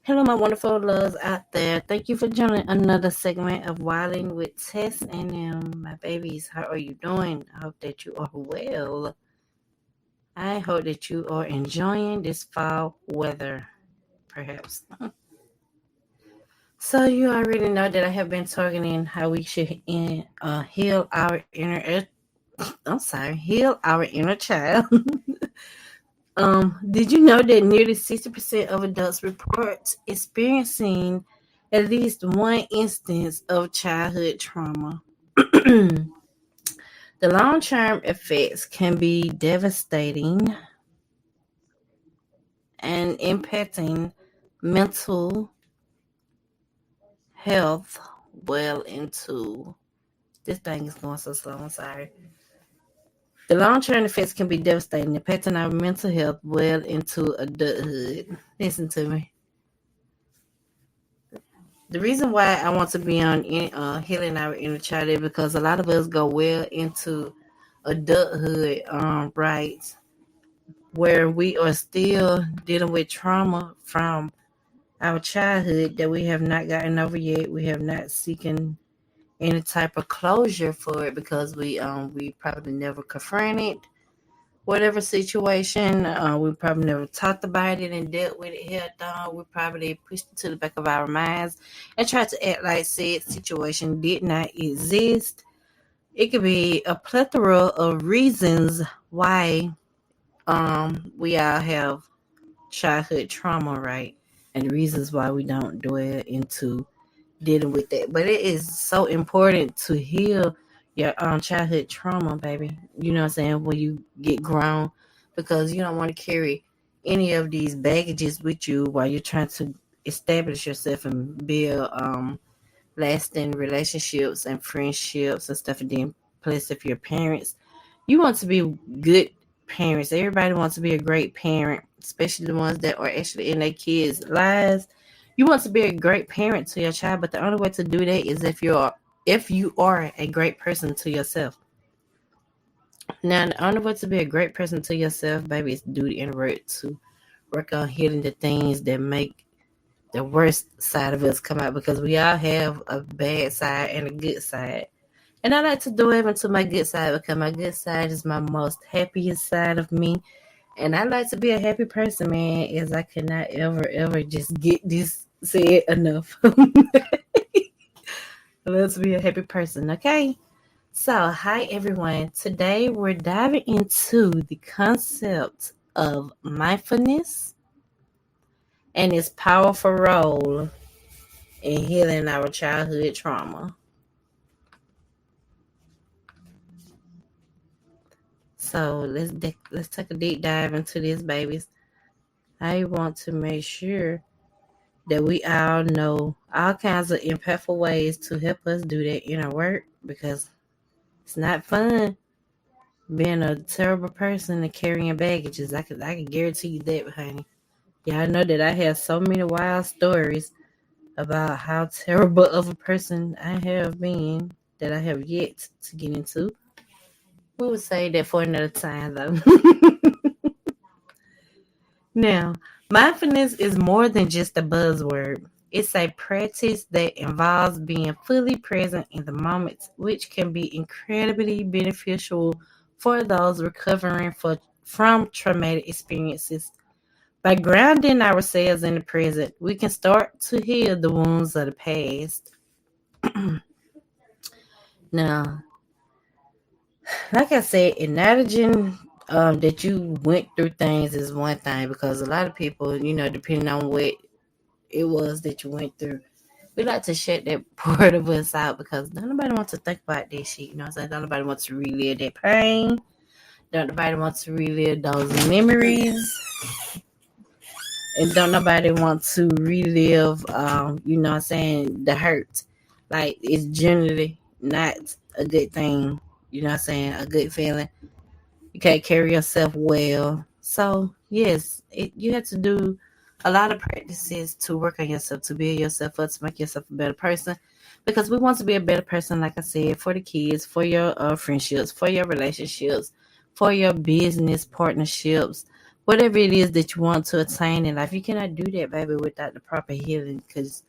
Hello, my wonderful loves out there. Thank you for joining another segment of Wilding with Tess and my babies. How are you doing? I hope that you are well. I hope that you are enjoying this fall weather, perhaps. So you already know that I have been targeting how we should heal our heal our inner child. Did you know that nearly 60% of adults report experiencing at least one instance of childhood trauma? The long-term effects can be devastating and impacting mental health well into this thing is going so slow. I'm sorry. The long-term effects can be devastating, impacting our mental health well into adulthood. Listen to me. The reason why I want to be on healing our inner child is because a lot of us go well into adulthood, right, where we are still dealing with trauma from our childhood that we have not gotten over yet. We have not seeking any type of closure for it because we probably never confronted whatever situation. We probably never talked about it and dealt with it head on. We probably pushed it to the back of our minds and tried to act like said situation did not exist. It could be a plethora of reasons why we all have childhood trauma, right? And the reasons why we don't dwell into dealing with that. But it is so important to heal your childhood trauma, baby. You know what I'm saying? When you get grown, because you don't want to carry any of these baggages with you while you're trying to establish yourself and build lasting relationships and friendships and stuff. And then plus if your parents, you want to be good parents. Everybody wants to be a great parent, especially the ones that are actually in their kids' lives. You want to be a great parent to your child, but the only way to do that is if you are a great person to yourself. Now, the only way to be a great person to yourself, baby, is do the inner work to work on healing the things that make the worst side of us come out, because we all have a bad side and a good side. And I like to delve into my good side because my good side is my most happiest side of me. And I like to be a happy person, man, as I cannot ever just get this said enough. Let's be a happy person, okay? So, hi everyone. Today we're diving into the concept of mindfulness and its powerful role in healing our childhood trauma. So let's take a deep dive into this, babies. I want to make sure that we all know all kinds of impactful ways to help us do that inner work, because it's not fun being a terrible person and carrying baggages. I can guarantee you that, honey. Y'all know that I have so many wild stories about how terrible of a person I have been that I have yet to get into. We would say that for another time, though. Now, mindfulness is more than just a buzzword. It's a practice that involves being fully present in the moment, which can be incredibly beneficial for those recovering from traumatic experiences. By grounding ourselves in the present, we can start to heal the wounds of the past. Now, like I said, acknowledging that you went through things is one thing, because a lot of people, depending on what it was that you went through, we like to shut that part of us out because don't nobody wants to think about that shit. You know what I'm saying? Don't nobody wants to relive that pain. Don't nobody wants to relive those memories. And don't nobody want to relive, you know what I'm saying, the hurt. Like, it's generally not a good thing. You know what I'm saying? A good feeling. You can't carry yourself well. So, yes, you have to do a lot of practices to work on yourself, to build yourself up, to make yourself a better person. Because we want to be a better person, like I said, for the kids, for your friendships, for your relationships, for your business partnerships, whatever it is that you want to attain in life. You cannot do that, baby, without the proper healing. Because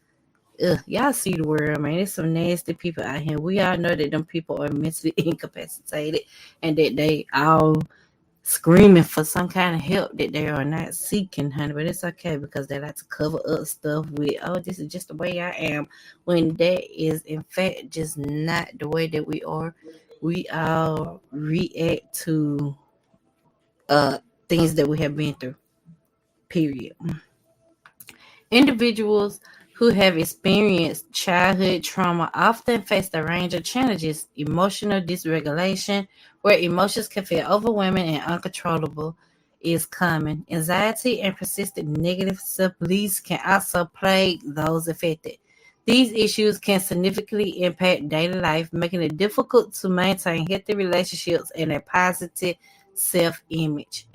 y'all see the world, man. There's some nasty people out here. We all know that them people are mentally incapacitated and that they all screaming for some kind of help that they are not seeking, honey. But it's okay because they like to cover up stuff with, oh, this is just the way I am. When that is, in fact, just not the way that we are. We all react to uh things that we have been through, period. Individuals who have experienced childhood trauma often face a range of challenges. Emotional dysregulation, where emotions can feel overwhelming and uncontrollable, is common. Anxiety and persistent negative self-beliefs can also plague those affected. These issues can significantly impact daily life, making it difficult to maintain healthy relationships and a positive self-image.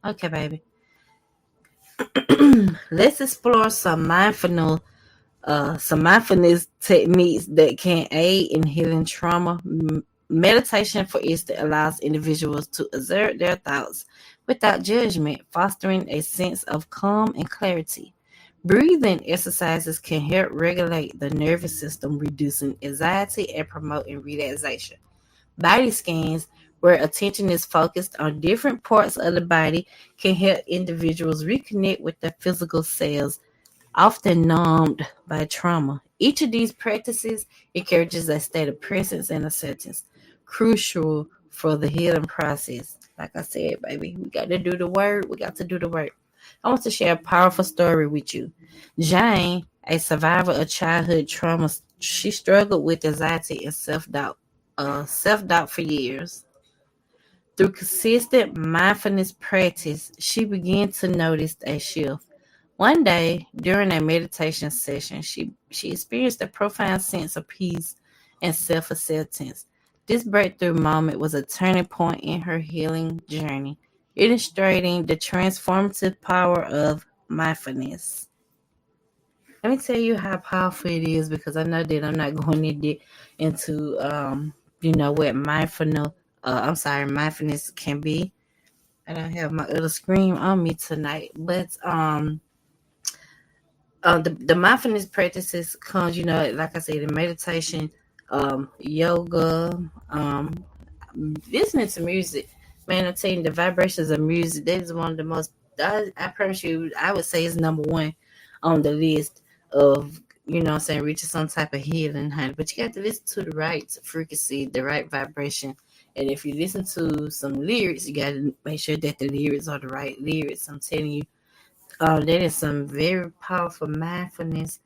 Okay, baby. Let's explore some mindfulness techniques that can aid in healing trauma. Meditation, for instance, allows individuals to observe their thoughts without judgment, fostering a sense of calm and clarity. Breathing exercises can help regulate the nervous system, reducing anxiety and promoting relaxation. Body scans, where attention is focused on different parts of the body, can help individuals reconnect with their physical selves, often numbed by trauma. Each of these practices encourages a state of presence and acceptance, crucial for the healing process. Like I said, baby, we got to do the work. We got to do the work. I want to share a powerful story with you. Jane, a survivor of childhood trauma, she struggled with anxiety and self doubt for years. Through consistent mindfulness practice, she began to notice a shift. One day, during a meditation session, she experienced a profound sense of peace and self acceptance. This breakthrough moment was a turning point in her healing journey, illustrating the transformative power of mindfulness. Let me tell you how powerful it is because I know that I'm not going into what mindfulness can be. I don't have my other screen on me tonight, but the mindfulness practices comes, like I said, in meditation, yoga, listening to music. Man, I'm telling you, the vibrations of music, that is one of the most, I promise you, I would say it's number one on the list of, reaching some type of healing, honey. But you got to listen to the right frequency, the right vibration. And if you listen to some lyrics, you got to make sure that the lyrics are the right lyrics. I'm telling you, that is some very powerful mindfulness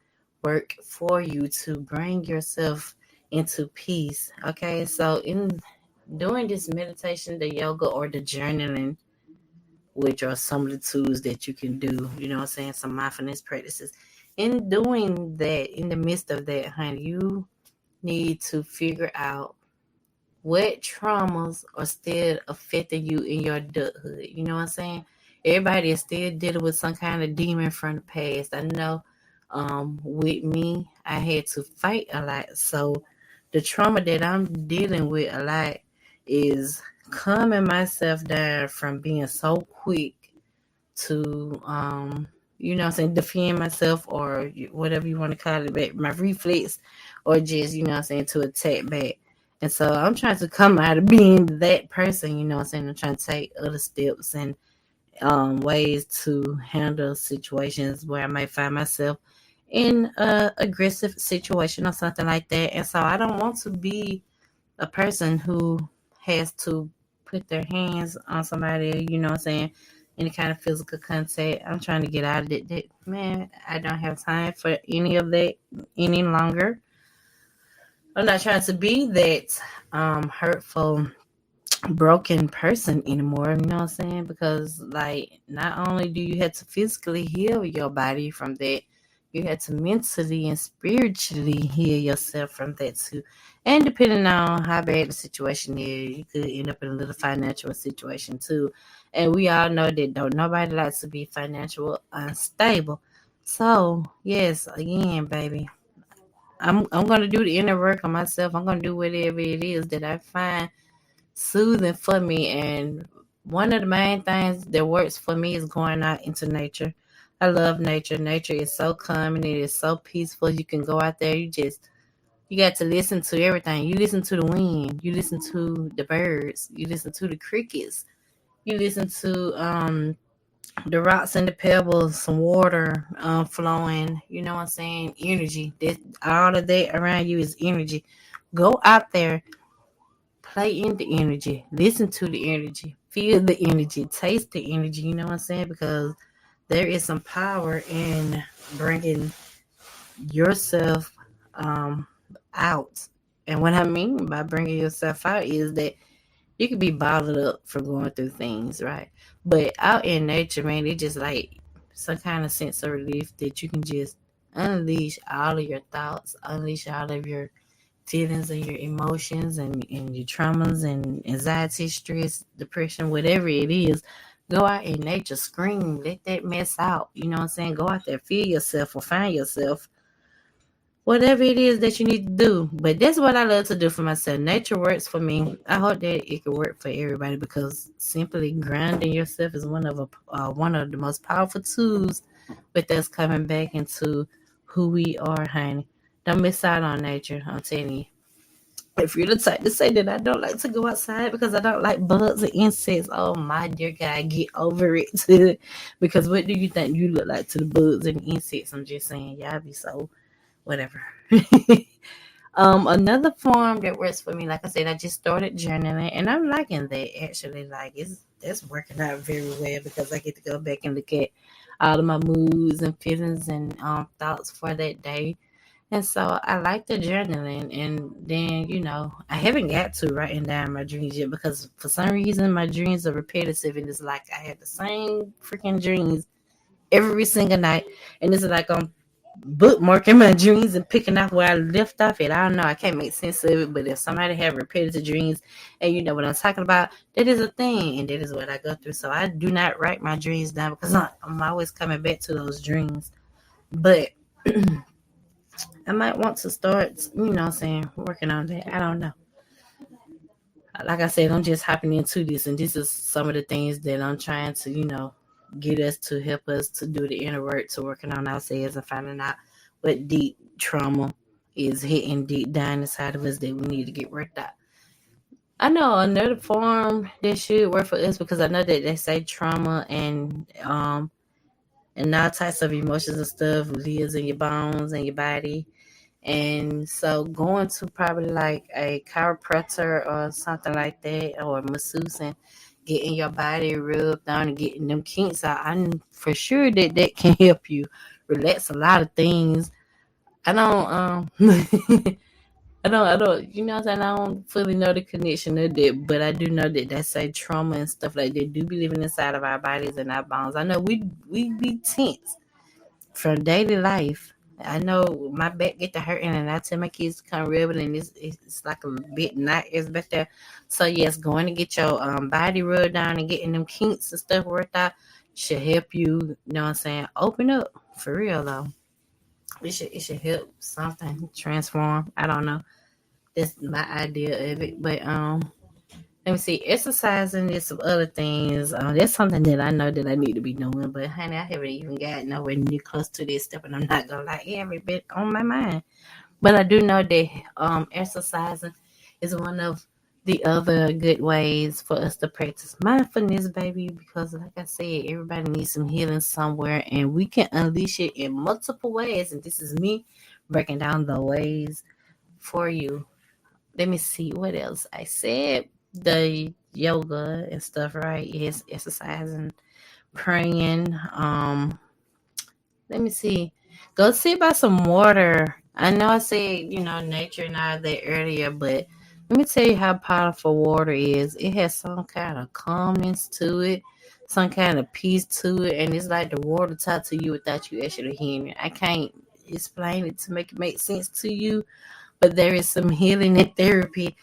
work for you to bring yourself into peace. Okay, so in doing this meditation, the yoga, or the journaling, which are some of the tools that you can do, some mindfulness practices. In doing that, in the midst of that, honey, you need to figure out what traumas are still affecting you in your adulthood. You know what I'm saying? Everybody is still dealing with some kind of demon from the past. I know with me, I had to fight a lot. So the trauma that I'm dealing with a lot is calming myself down from being so quick to defend myself, or whatever you want to call it, back, my reflex, or just, to attack back. And so I'm trying to come out of being that person, I'm trying to take other steps and ways to handle situations where I might find myself in a aggressive situation or something like that. And so I don't want to be a person who has to put their hands on somebody, any kind of physical contact. I'm trying to get out of it. Man, I don't have time for any of that any longer. I'm not trying to be that hurtful, broken person anymore. You know what I'm saying? Because, like, not only do you have to physically heal your body from that, you have to mentally and spiritually heal yourself from that too. And depending on how bad the situation is, you could end up in a little financial situation too. And we all know that don't nobody likes to be financial unstable. So yes, again, baby, I'm gonna do the inner work on myself. I'm gonna do whatever it is that I find soothing for me and one of the main things that works for me is going out into nature. I love nature. Nature is so calming. It is so peaceful. You can go out there. You got to listen to everything. You listen to the wind. You listen to the birds. You listen to the crickets. You listen to the rocks and the pebbles, some water flowing. You know what I'm saying? Energy. That all of that around you is energy. Go out there, play in the energy, listen to the energy, feel the energy, taste the energy. You know what I'm saying? Because there is some power in bringing yourself out. And what I mean by bringing yourself out is that you could be bottled up for going through things, right? But out in nature, man, it's just like some kind of sense of relief that you can just unleash all of your thoughts, unleash all of your feelings and your emotions and your traumas and anxiety, stress, depression, whatever it is. Go out in nature, scream, let that mess out. You know what I'm saying? Go out there, feel yourself or find yourself, whatever it is that you need to do. But that's what I love to do for myself. Nature works for me. I hope that it can work for everybody because simply grounding yourself is one of the most powerful tools with us coming back into who we are, honey. Don't miss out on nature. I'm telling you. If you're the type to say that I don't like to go outside because I don't like bugs and insects, oh my dear God, get over it. Because what do you think you look like to the bugs and insects? I'm just saying, y'all be so whatever. Another form that works for me, like I said, I just started journaling, and I'm liking that actually. Like that's working out very well because I get to go back and look at all of my moods and feelings and thoughts for that day. And so I like the journaling, and then I haven't got to writing down my dreams yet because for some reason my dreams are repetitive, and it's like I have the same freaking dreams every single night, and it's like I'm bookmarking my dreams and picking out where I left off at. I don't know. I can't make sense of it, but if somebody have repetitive dreams and you know what I'm talking about, that is a thing, and that is what I go through. So I do not write my dreams down because I'm always coming back to those dreams. But I might want to start, working on that. I don't know. Like I said, I'm just hopping into this, and this is some of the things that I'm trying to, get us to help us to do the inner work to working on ourselves and finding out what deep trauma is hitting deep down inside of us that we need to get worked out. I know another form that should work for us because I know that they say trauma and all types of emotions and stuff lives in your bones and your body. And so going to probably like a chiropractor or something like that or masseuse and getting your body rubbed on and getting them kinks out, I'm for sure that can help you relax a lot of things. I don't I don't you know what I'm saying, I don't fully know the connection of that, but I do know that they say trauma and stuff like that do be living inside of our bodies and our bones. I know we be tense from daily life. I know my back get to hurting, and I tell my kids to come rub it, and it's like a bit knot is back there. So yes, going to get your body rubbed down and getting them kinks and stuff worked out should help you. You know what I'm saying? Open up for real though. It should help something transform. I don't know. That's my idea of it, but let me see. Exercising is some other things. That's something that I know that I need to be doing. But honey, I haven't even got nowhere near close to this step, and I'm not gonna lie, every bit on my mind. But I do know that exercising is one of the other good ways for us to practice mindfulness, baby. Because like I said, everybody needs some healing somewhere, and we can unleash it in multiple ways. And this is me breaking down the ways for you. Let me see what else I said. The yoga and stuff, right? Yes, exercising, praying. Let me see. Go sit by some water. I know I said, nature and all that earlier, but let me tell you how powerful water is. It has some kind of calmness to it, some kind of peace to it, and it's like the water talk to you without you actually hearing it. I can't explain it to make it make sense to you, but there is some healing and therapy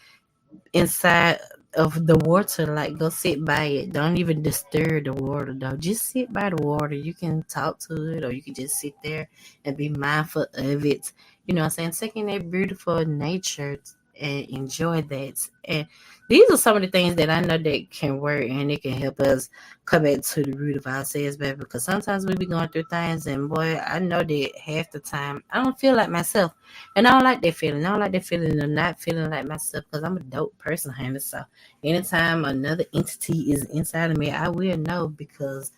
inside of the water. Like, go sit by it. Don't even disturb the water though. Just sit by the water. You can talk to it, or you can just sit there and be mindful of it. You know what I'm saying? Taking that beautiful nature and enjoy that. And these are some of the things that I know that can work and it can help us come back to the root of ourselves, baby. Because sometimes we be going through things, and boy, I know that half the time I don't feel like myself, and I don't like that feeling. I don't like that feeling of not feeling like myself because I'm a dope person, honey. So anytime another entity is inside of me, I will know because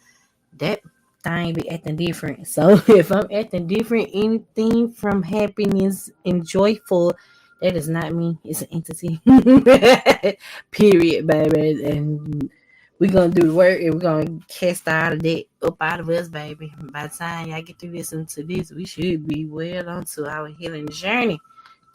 that thing be acting different. So if I'm acting different, anything from happiness and joyful, that is not me. It's an entity. Period, baby. And we're gonna do the work and we're gonna cast all of that up out of us, baby. By the time y'all get to listen to this, we should be well onto our healing journey.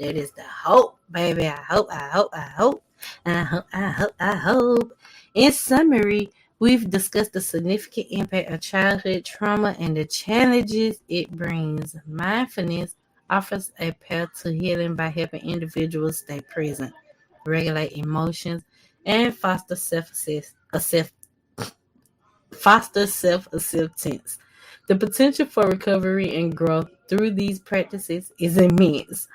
That is the hope, baby. I hope, I hope, I hope. I hope, I hope, I hope. In summary, we've discussed the significant impact of childhood trauma and the challenges it brings. Mindfulness offers a path to healing by helping individuals stay present, regulate emotions, and foster self-acceptance. The potential for recovery and growth through these practices is immense.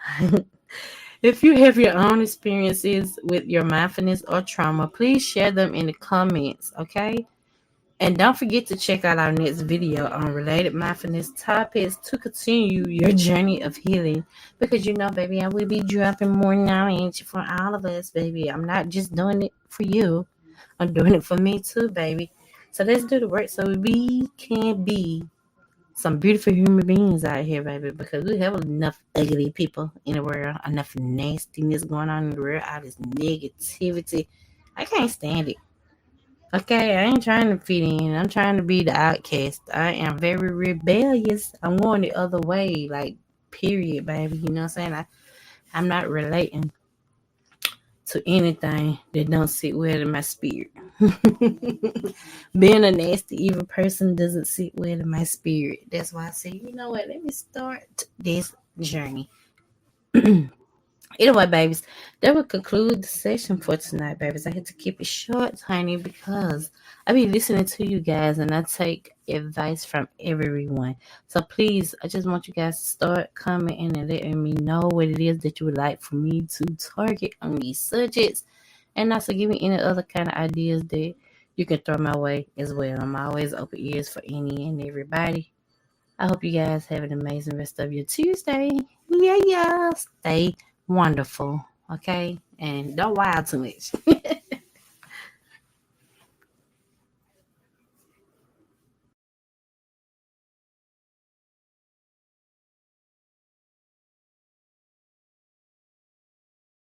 If you have your own experiences with your mindfulness or trauma, please share them in the comments, okay? And don't forget to check out our next video on related mindfulness topics to continue your journey of healing. Because you know, baby, I will be dropping more knowledge for all of us, baby. I'm not just doing it for you. I'm doing it for me too, baby. So let's do the work so we can be some beautiful human beings out here, baby, because we have enough ugly people in the world, enough nastiness going on in the world, all this negativity. I can't stand it. Okay, I ain't trying to fit in. I'm trying to be the outcast. I am very rebellious. I'm going the other way, like, period, baby. You know what I'm saying? I'm not relating to anything that don't sit well in my spirit. Being a nasty, evil person doesn't sit well in my spirit. That's why I say, you know what? Let me start this journey. Anyway, babies, that will conclude the session for tonight, babies. I had to keep it short, honey, because I be listening to you guys and I take advice from everyone. So please, I just want you guys to start commenting and letting me know what it is that you would like for me to target on these subjects. And also give me any other kind of ideas that you can throw my way as well. I'm always open ears for any and everybody. I hope you guys have an amazing rest of your Tuesday. Yeah. Stay wonderful. Okay? And don't wild too much.